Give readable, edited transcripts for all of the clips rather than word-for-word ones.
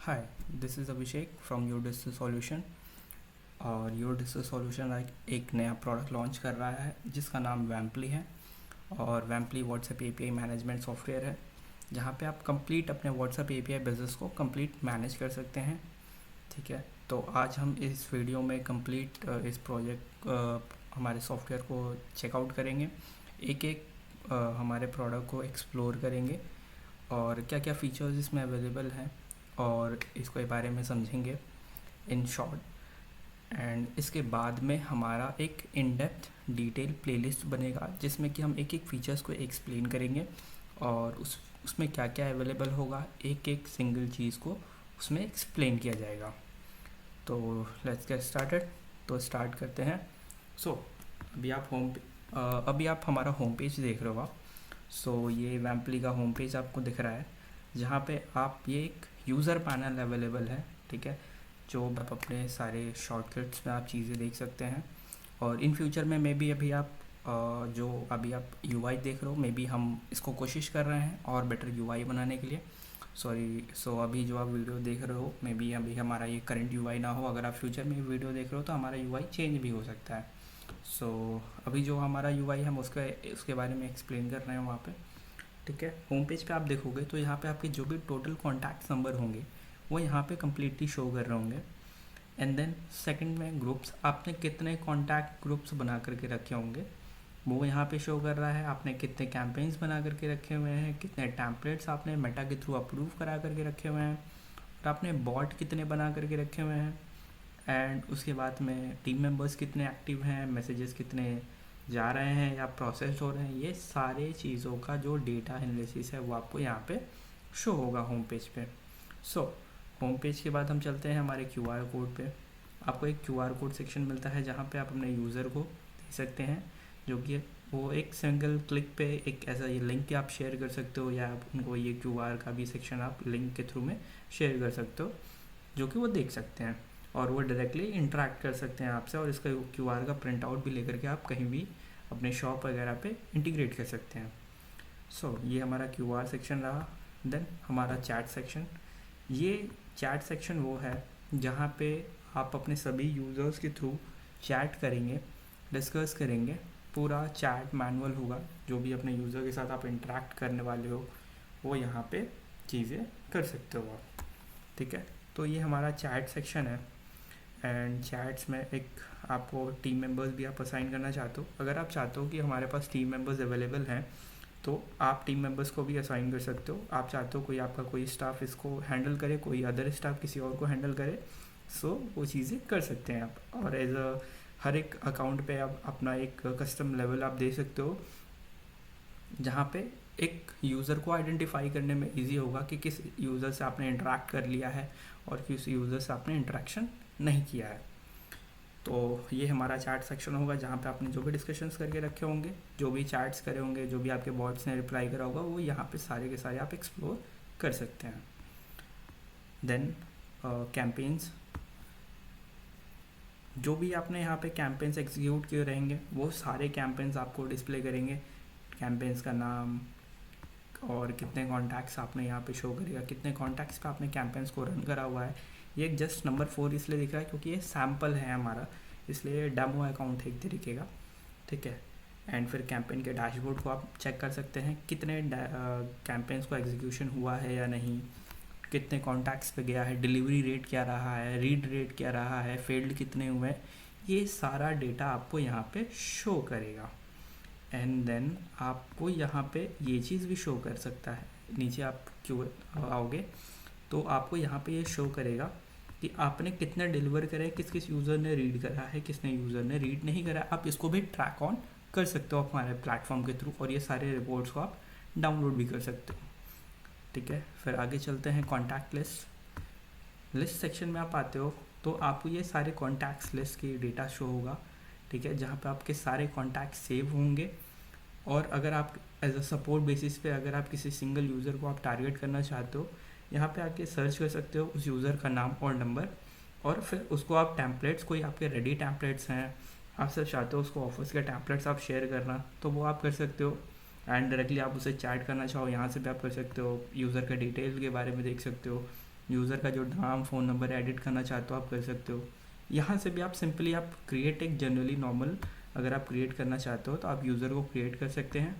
Hi, this is Abhishek from Your Digital Solution। और your digital solution एक नया product launch कर रहा है जिसका नाम वैम्पली है। और वैम्पली व्हाट्सएप एपीआई मैनेजमेंट सॉफ्टवेयर है जहाँ पे आप कंप्लीट अपने व्हाट्सएप एपीआई बिजनेस को कंप्लीट मैनेज कर सकते हैं। ठीक है, तो आज हम इस वीडियो में कंप्लीट इस प्रोजेक्ट हमारे सॉफ्टवेयर को चेकआउट करेंगे, एक एक हमारे प्रोडक्ट को एक्सप्लोर करेंगे और क्या क्या फ़ीचर्स इसमें अवेलेबल हैं और इसके बारे में समझेंगे इन शॉर्ट। एंड इसके बाद में हमारा एक इन डेप्थ डिटेल प्लेलिस्ट बनेगा जिसमें कि हम एक एक फ़ीचर्स को एक्सप्लेन करेंगे और उसमें क्या क्या अवेलेबल होगा, एक एक सिंगल चीज़ को उसमें एक्सप्लेन किया जाएगा। तो लेट्स गेट स्टार्टेड। तो स्टार्ट करते हैं। अभी आप हमारा होम पेज देख रहे हो आप। ये वैम्पली का होम पेज आपको दिख रहा है जहाँ पे आप ये एक यूज़र पैनल अवेलेबल है। ठीक है, जो आप अपने सारे शॉर्टकट्स में आप चीज़ें देख सकते हैं। और इन फ्यूचर में मे बी अभी आप जो अभी आप यूआई देख रहे हो, मे बी हम इसको कोशिश कर रहे हैं और बेटर यूआई बनाने के लिए। अभी जो आप वीडियो देख रहे हो, मे बी अभी हमारा ये करंट यूआई ना हो। अगर आप फ्यूचर में वीडियो देख रहे हो तो हमारा यूआई चेंज भी हो सकता है। अभी जो हमारा यूआई हम उसके बारे में एक्सप्लेन कर रहे हैं वहाँ पे। ठीक है, होम पेज पे आप देखोगे तो यहाँ पे आपके जो भी टोटल कॉन्टैक्ट नंबर होंगे वो यहाँ पे कम्प्लीटली शो कर रहे होंगे। एंड देन सेकंड में ग्रुप्स, आपने कितने कॉन्टैक्ट ग्रुप्स बना करके रखे होंगे वो यहाँ पे शो कर रहा है। आपने कितने कैंपेन्स बना करके रखे हुए हैं, कितने टैम्पलेट्स आपने मेटा के थ्रू अप्रूव करा करके रखे हुए हैं, और आपने बॉट कितने बना करके रखे हुए हैं। एंड उसके बाद में टीम मेंबर्स कितने एक्टिव हैं, मैसेजेस कितने जा रहे हैं या प्रोसेस हो रहे हैं, ये सारे चीज़ों का जो डेटा एनालिसिस है वो आपको यहाँ पे शो होगा होम पेज पे। होम पेज के बाद हम चलते हैं हमारे क्यूआर कोड पे। आपको एक क्यूआर कोड सेक्शन मिलता है जहाँ पे आप अपने यूज़र को दे सकते हैं, जो कि वो एक सिंगल क्लिक पे एक ऐसा ये लिंक आप शेयर कर सकते हो, या आप उनको ये क्यूआर का भी सेक्शन आप लिंक के थ्रू में शेयर कर सकते हो, जो कि वो देख सकते हैं और वो डायरेक्टली इंटरेक्ट कर सकते हैं आपसे। और इसका क्यूआर का प्रिंट आउट भी लेकर के आप कहीं भी अपने शॉप वगैरह पे इंटीग्रेट कर सकते हैं। ये हमारा क्यूआर सेक्शन रहा। देन हमारा चैट सेक्शन। ये चैट सेक्शन वो है जहाँ पे आप अपने सभी यूज़र्स के थ्रू चैट करेंगे, डिस्कस करेंगे। पूरा चैट मैनुअल होगा, जो भी अपने यूज़र के साथ आप इंटरेक्ट करने वाले हो वो यहाँ पे चीज़ें कर सकते हो आप। ठीक है, तो ये हमारा चैट सेक्शन है। एंड चैट्स में एक आपको टीम मेंबर्स भी आप असाइन करना चाहते हो। अगर आप चाहते हो कि हमारे पास टीम मेंबर्स अवेलेबल हैं तो आप टीम मेंबर्स को भी असाइन कर सकते हो। आप चाहते हो कोई आपका कोई स्टाफ इसको हैंडल करे, कोई अदर स्टाफ किसी और को हैंडल करे, वो चीज़ें कर सकते हैं आप। और हर एक अकाउंट पे आप अपना एक कस्टम लेवल आप दे सकते हो, जहाँ पे एक यूज़र को आइडेंटिफाई करने में इजी होगा कि किस यूज़र से आपने इंटरेक्ट कर लिया है और किस यूज़र से आपने इंटरेक्शन नहीं किया है। तो ये हमारा चैट सेक्शन होगा जहाँ पे आपने जो भी डिस्कशंस करके रखे होंगे, जो भी चैट्स करे होंगे, जो भी आपके बॉट्स ने रिप्लाई करा होगा, वो यहाँ पे सारे के सारे आप एक्सप्लोर कर सकते हैं। देन कैंपेन्स, जो भी आपने यहाँ पे कैंपेन्स एग्जीक्यूट किए रहेंगे वो सारे कैंपेन्स आपको डिस्प्ले करेंगे। कैंपेन्स का नाम और कितने कॉन्टैक्ट्स आपने यहाँ पे शो करेगा, कितने कॉन्टैक्ट्स पे आपने कैंपेन्स को रन करा हुआ है। ये एक जस्ट नंबर 4 इसलिए दिख रहा है क्योंकि ये सैम्पल है हमारा, इसलिए डेमो अकाउंट है एक तरीके का। ठीक है, एंड फिर कैंपेन के डैशबोर्ड को आप चेक कर सकते हैं कितने कैंपेन्स को एग्जीक्यूशन हुआ है या नहीं, कितने कॉन्टैक्ट्स पे गया है, डिलीवरी रेट क्या रहा है, रीड रेट क्या रहा है, फेल्ड कितने हुए, ये सारा डेटा आपको यहाँ पे शो करेगा। एंड देन आपको यहाँ पे ये चीज़ भी शो कर सकता है। नीचे आप क्यों आओगे तो आपको यहाँ पे ये शो करेगा कि आपने कितना डिलीवर करा है, किस किस यूज़र ने रीड करा है, किसने यूज़र ने रीड नहीं करा। आप इसको भी ट्रैक ऑन कर सकते हो हमारे प्लेटफॉर्म के थ्रू, और ये सारे रिपोर्ट्स को आप डाउनलोड भी कर सकते हो। ठीक है, फिर आगे चलते हैं कॉन्टैक्ट लिस्ट सेक्शन में आप आते हो तो आपको ये सारे कॉन्टैक्ट्स लिस्ट की डेटा शो होगा। ठीक है, जहाँ पे आपके सारे कॉन्टैक्ट सेव होंगे। और अगर आप एज अ सपोर्ट बेसिस पे अगर आप किसी सिंगल यूज़र को आप टारगेट करना चाहते हो, यहाँ पे आके सर्च कर सकते हो उस यूज़र का नाम और नंबर, और फिर उसको आप टैम्पलेट्स, कोई आपके रेडी टैम्पलेट्स हैं, आप सर चाहते हो उसको ऑफिस के टैम्पलेट्स आप शेयर करना तो वो आप कर सकते हो। एंड डायरेक्टली आप उसे चैट करना चाहो यहाँ से भी आप कर सकते हो, यूज़र के डिटेल्स के बारे में देख सकते हो, यूज़र का जो नाम फ़ोन नंबर एडिट करना चाहते हो आप कर सकते हो। यहाँ से भी आप सिंपली आप क्रिएट एक जनरली नॉर्मल अगर आप क्रिएट करना चाहते हो तो आप यूज़र को क्रिएट कर सकते हैं।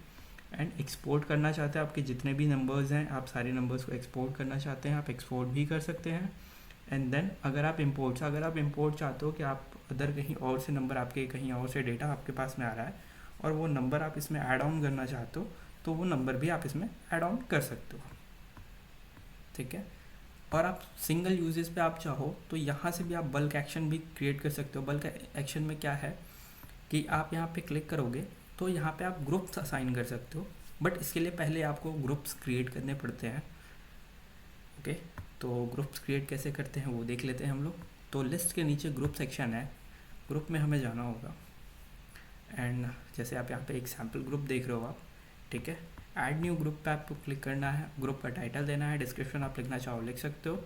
एंड एक्सपोर्ट करना चाहते हैं आपके जितने भी नंबर्स हैं, आप सारे नंबर्स को एक्सपोर्ट करना चाहते हैं आप एक्सपोर्ट भी कर सकते हैं। एंड देन अगर आप इम्पोर्ट चाहते हो कि आप अदर कहीं और से नंबर आपके कहीं और से डेटा आपके पास में आ रहा है और वो नंबर आप इसमें ऐड ऑन करना चाहते हो तो वो नंबर भी आप इसमें ऐड ऑन कर सकते हो, ठीक है। और आप सिंगल यूजेस पे आप चाहो तो यहाँ से भी आप बल्क एक्शन भी क्रिएट कर सकते हो। बल्क एक्शन में क्या है कि आप यहाँ पे क्लिक करोगे तो यहाँ पे आप ग्रुप्स असाइन कर सकते हो, बट इसके लिए पहले आपको ग्रुप्स क्रिएट करने पड़ते हैं। ओके, तो ग्रुप्स क्रिएट कैसे करते हैं वो देख लेते हैं हम लोग। तो लिस्ट के नीचे ग्रुप सेक्शन है, ग्रुप में हमें जाना होगा। एंड जैसे आप यहाँ पे एक सैम्पल ग्रुप देख रहे हो आप, ठीक है। ऐड न्यू ग्रुप पे आपको क्लिक करना है, ग्रुप का टाइटल देना है, डिस्क्रिप्शन आप लिखना चाहो लिख सकते हो।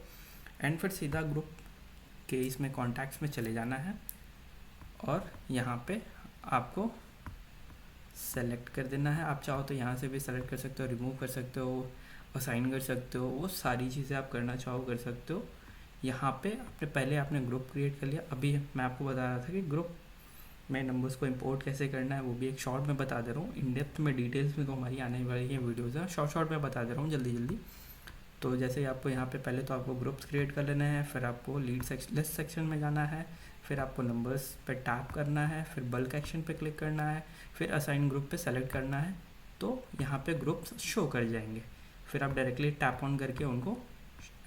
एंड फिर सीधा ग्रुप के इसमें कॉन्टैक्ट्स में चले जाना है और यहाँ पे आपको सेलेक्ट कर देना है। आप चाहो तो यहाँ से भी सेलेक्ट कर सकते हो, रिमूव कर सकते हो, असाइन कर सकते हो, वो सारी चीज़ें आप करना चाहो कर सकते हो। यहाँ पे आपने ग्रुप क्रिएट कर लिया। अभी मैं आपको बता रहा था कि ग्रुप में नंबर्स को इंपोर्ट कैसे करना है, वो भी एक शॉर्ट में बता दे रहा हूँ। इन डेप्थ में डिटेल्स में तो हमारी आने वाली है वीडियोज़ है, शॉर्ट में बता दे रहा हूँ जल्दी। तो जैसे आपको यहाँ पे पहले तो आपको ग्रुप्स क्रिएट कर लेना है, फिर आपको लिस्ट सेक्शन में जाना है, फिर आपको नंबर्स पे टैप करना है, फिर बल्क एक्शन पे क्लिक करना है, फिर असाइन ग्रुप पे सेलेक्ट करना है, तो यहाँ पे ग्रुप्स शो कर जाएंगे। फिर आप डायरेक्टली टैप ऑन करके उनको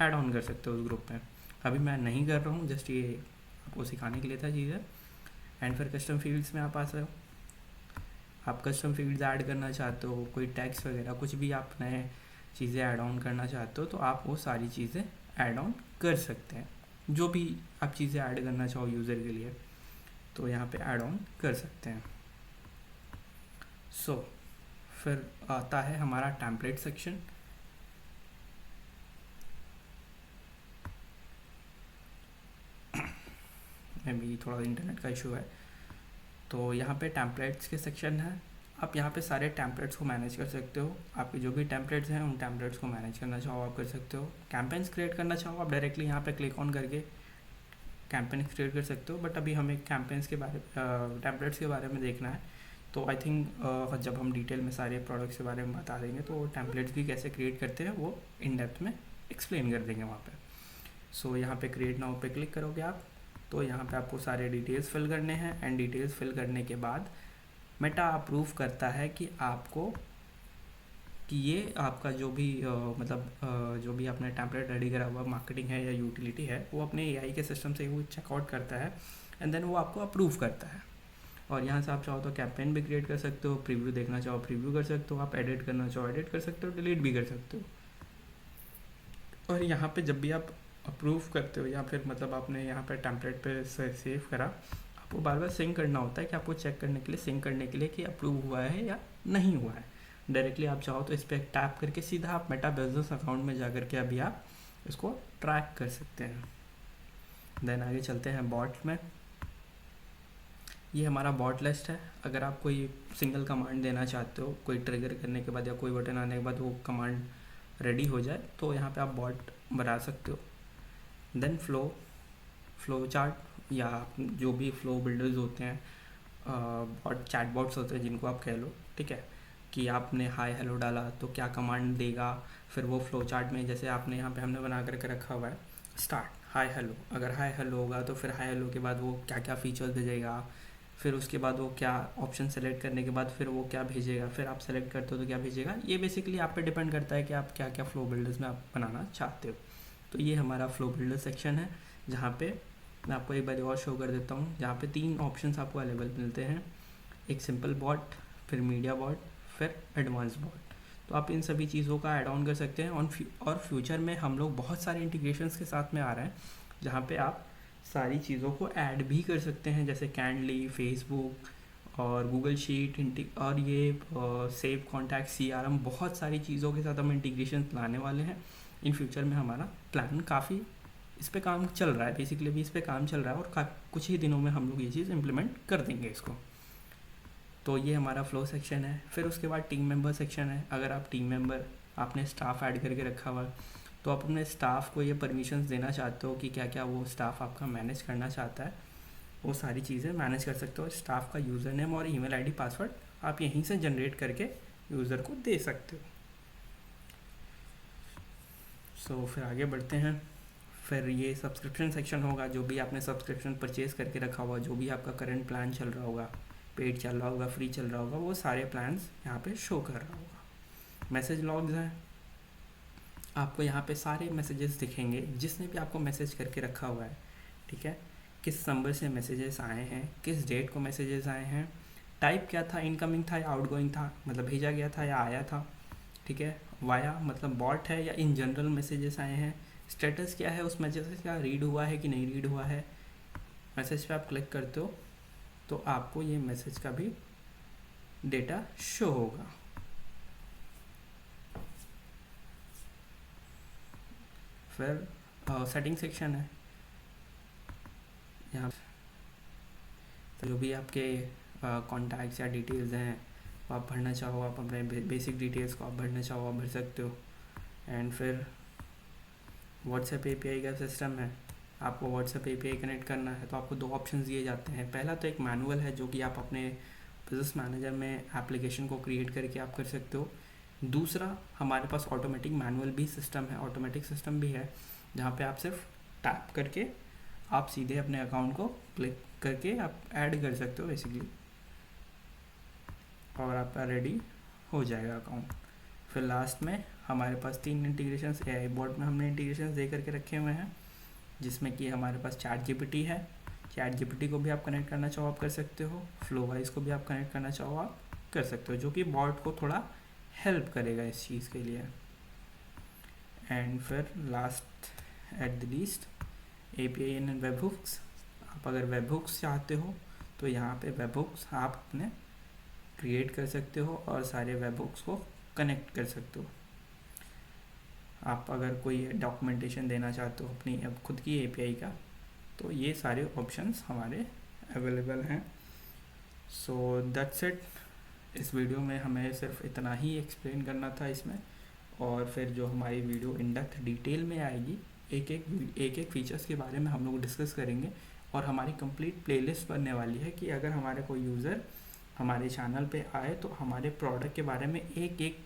ऐड ऑन कर सकते हो उस ग्रुप में। अभी मैं नहीं कर रहा हूँ, जस्ट ये आपको सिखाने के लिए था चीज़ें। एंड फिर कस्टम फील्ड्स में आप आ सकते हो, आप कस्टम फील्ड्स ऐड करना चाहते हो, कोई टैक्स वगैरह कुछ भी आप नए चीज़ें ऐड ऑन करना चाहते हो तो आप वो सारी चीज़ें ऐड ऑन कर सकते हैं। जो भी आप चीज़ें ऐड करना चाहो यूज़र के लिए तो यहाँ पे ऐड ऑन कर सकते हैं। सो फिर आता है हमारा टेम्पलेट सेक्शन। में भी थोड़ा इंटरनेट का इशू है। तो यहाँ पे टेम्पलेट्स के सेक्शन है, आप यहाँ पे सारे टेम्पलेट्स को मैनेज कर सकते हो। आपके जो भी टेम्पलेट्स हैं उन टेम्पलेट्स को मैनेज करना चाहो आप कर सकते हो। कैंपेन्स क्रिएट करना चाहो आप डायरेक्टली यहाँ पे क्लिक ऑन करके कैंपेन्स क्रिएट कर सकते हो। बट अभी हमें कैंपेन्स के बारे टेम्पलेट्स के बारे में देखना है, तो आई थिंक जब हम डिटेल में सारे प्रोडक्ट्स के बारे में बता देंगे तो टेम्पलेट्स भी कैसे क्रिएट करते हैं वो इन डेप्थ में एक्सप्लेन कर देंगे वहाँ पर। सो यहाँ पे क्रिएट नाउ पे क्लिक करोगे आप तो यहाँ पे आपको सारे डिटेल्स फिल करने हैं। एंड डिटेल्स फिल करने के बाद मेटा अप्रूव करता है कि आपको कि ये आपका जो भी जो भी आपने टेम्पलेट रेडी करा हुआ मार्केटिंग है या यूटिलिटी है वो अपने एआई के सिस्टम से वो चेकआउट करता है एंड देन वो आपको अप्रूव करता है। और यहाँ से आप चाहो तो कैंपेन भी क्रिएट कर सकते हो, प्रीव्यू देखना चाहो प्रीव्यू कर सकते हो, आप एडिट करना चाहो एडिट कर सकते हो, डिलीट भी कर सकते हो। और यहाँ पे जब भी आप अप्रूव करते हो या फिर आपने यहाँ पे टेम्पलेट पे सेव करा, आपको बार बार सिंक करना होता है कि आपको चेक करने के लिए सिंक करने के लिए कि अप्रूव हुआ है या नहीं हुआ है। डायरेक्टली आप चाहो तो इस पर टैप करके सीधा आप मेटा बिजनेस अकाउंट में जा करके अभी आप इसको ट्रैक कर सकते हैं। देन आगे चलते हैं बॉट में। ये हमारा बॉट लिस्ट है। अगर आप कोई सिंगल कमांड देना चाहते हो, कोई ट्रिगर करने के बाद या कोई बटन आने के बाद वो कमांड रेडी हो जाए तो यहाँ पे आप बॉट बना सकते हो। देन फ्लो चार्ट या जो भी फ्लो बिल्डर्स होते हैं, बॉट चैट बॉट्स होते हैं जिनको आप कह लो, ठीक है, कि आपने हाय हेलो डाला तो क्या कमांड देगा। फिर वो फ्लो चार्ट में जैसे आपने यहाँ पे हमने बना करके रखा हुआ है स्टार्ट हाय हेलो, अगर हाय हेलो होगा तो फिर हाय हेलो के बाद वो क्या क्या फीचर्स भेजेगा, फिर उसके बाद वो क्या ऑप्शन सेलेक्ट करने के बाद फिर वो क्या भेजेगा, फिर आप सेलेक्ट करते हो तो क्या भेजेगा। ये बेसिकली आप पे डिपेंड करता है कि आप क्या क्या फ्लो बिल्डर्स में आप बनाना चाहते हो। तो ये हमारा फ्लो बिल्डर सेक्शन है जहाँ पे मैं आपको एक बार और शो कर देता हूँ, जहाँ पे 3 ऑप्शंस आपको अवेलेबल मिलते हैं, एक सिंपल बॉट, फिर मीडिया बॉट, फिर एडवांस बॉट। तो आप इन सभी चीज़ों का ऐड ऑन कर सकते हैं। और फ्यूचर में हम लोग बहुत सारे इंटीग्रेशंस के साथ में आ रहे हैं जहाँ पे आप सारी चीज़ों को ऐड भी कर सकते हैं, जैसे कैंडली, फेसबुक और गूगल शीट और ये सेव कॉन्टैक्ट, CRM, बहुत सारी चीज़ों के साथ हम इंटीग्रेशन लाने वाले हैं इन फ्यूचर में। हमारा प्लान काफ़ी इस पे काम चल रहा है, बेसिकली भी इस पे काम चल रहा है और कुछ ही दिनों में हम लोग ये चीज़ इम्प्लीमेंट कर देंगे इसको। तो ये हमारा फ्लो सेक्शन है। फिर उसके बाद टीम मेंबर सेक्शन है। अगर आप टीम मेंबर आपने स्टाफ ऐड करके रखा हुआ है तो आप अपने स्टाफ को ये परमिशंस देना चाहते हो कि क्या क्या वो स्टाफ आपका मैनेज करना चाहता है, वो सारी चीज़ें मैनेज कर सकते हो। स्टाफ का यूज़र नेम और ईमेल आईडी पासवर्ड आप यहीं से जनरेट करके यूज़र को दे सकते हो। सो फिर आगे बढ़ते हैं। फिर ये सब्सक्रिप्शन सेक्शन होगा, जो भी आपने सब्सक्रिप्शन परचेज करके रखा हुआ, जो भी आपका करंट प्लान चल रहा होगा, पेड चल रहा होगा, फ्री चल रहा होगा, वो सारे प्लान्स यहाँ पे शो कर रहा होगा। मैसेज लॉग्स हैं, आपको यहाँ पे सारे मैसेजेस दिखेंगे जिसने भी आपको मैसेज करके रखा हुआ है, ठीक है। किस नंबर से मैसेजेस आए हैं, किस डेट को मैसेजेस आए हैं, टाइप क्या था, इनकमिंग था या आउटगोइंग था, मतलब भेजा गया था या आया था, ठीक है। वाया मतलब बॉट है या इन जनरल मैसेजेस आए हैं, स्टेटस क्या है उस मैसेज का, रीड हुआ है कि नहीं रीड हुआ है। मैसेज पे आप क्लिक करते हो तो आपको ये मैसेज का भी डेटा शो होगा। फिर सेटिंग सेक्शन है, यहाँ तो जो भी आपके कॉन्टैक्ट्स या डिटेल्स हैं वो आप भरना चाहो, आप अपने बेसिक डिटेल्स को आप भरना चाहो, आप भर सकते हो। एंड फिर व्हाट्सएप एपीआई का सिस्टम है, आपको व्हाट्सएप एपीआई कनेक्ट करना है तो आपको दो ऑप्शंस दिए जाते हैं। पहला तो एक मैनुअल है जो कि आप अपने बिजनेस मैनेजर में एप्लीकेशन को क्रिएट करके आप कर सकते हो। दूसरा हमारे पास ऑटोमेटिक मैनुअल भी सिस्टम है, ऑटोमेटिक सिस्टम भी है, जहाँ पे आप सिर्फ टैप करके आप सीधे अपने अकाउंट को क्लिक करके आप ऐड कर सकते हो बेसिकली, और आपका रेडी हो जाएगा अकाउंट। फिर लास्ट में हमारे पास 3 इंटीग्रेशंस एआई बॉट में हमने इंटीग्रेशंस दे करके रखे हुए हैं, जिसमें कि हमारे पास चैट जीपीटी है। चैट जीपीटी को भी आप कनेक्ट करना चाहो आप कर सकते हो, फ्लोवाइज को भी आप कनेक्ट करना चाहो आप कर सकते हो, जो कि बॉट को थोड़ा हेल्प करेगा इस चीज़ के लिए। एंड फिर last at the least API and web hooks. आप अगर वेब हुक्स चाहते हो तो यहाँ पे वेब हुक्स आप अपने क्रिएट कर सकते हो और सारे वेब हुक्स को कनेक्ट कर सकते हो। आप अगर कोई डॉक्यूमेंटेशन देना चाहते हो अपनी अब खुद की एपीआई का, तो ये सारे ऑप्शंस हमारे अवेलेबल हैं। So that's it. इस वीडियो में हमें सिर्फ इतना ही एक्सप्लेन करना था इसमें, और फिर जो हमारी वीडियो इन डेप्थ डिटेल में आएगी, एक एक फीचर्स के बारे में हम लोग डिस्कस करेंगे, और हमारी कंप्लीट प्लेलिस्ट बनने वाली है कि अगर हमारे कोई यूज़र हमारे चैनल पे आए तो हमारे प्रोडक्ट के बारे में एक एक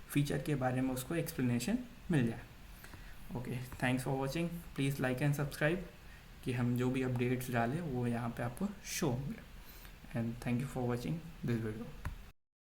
फीचर के बारे में उसको एक्सप्लेनेशन मिल जाए। Okay, thanks for watching. Please like and subscribe कि हम जो भी अपडेट्स डालें वो यहाँ पे आपको शो होंगे। And thank you for watching this video.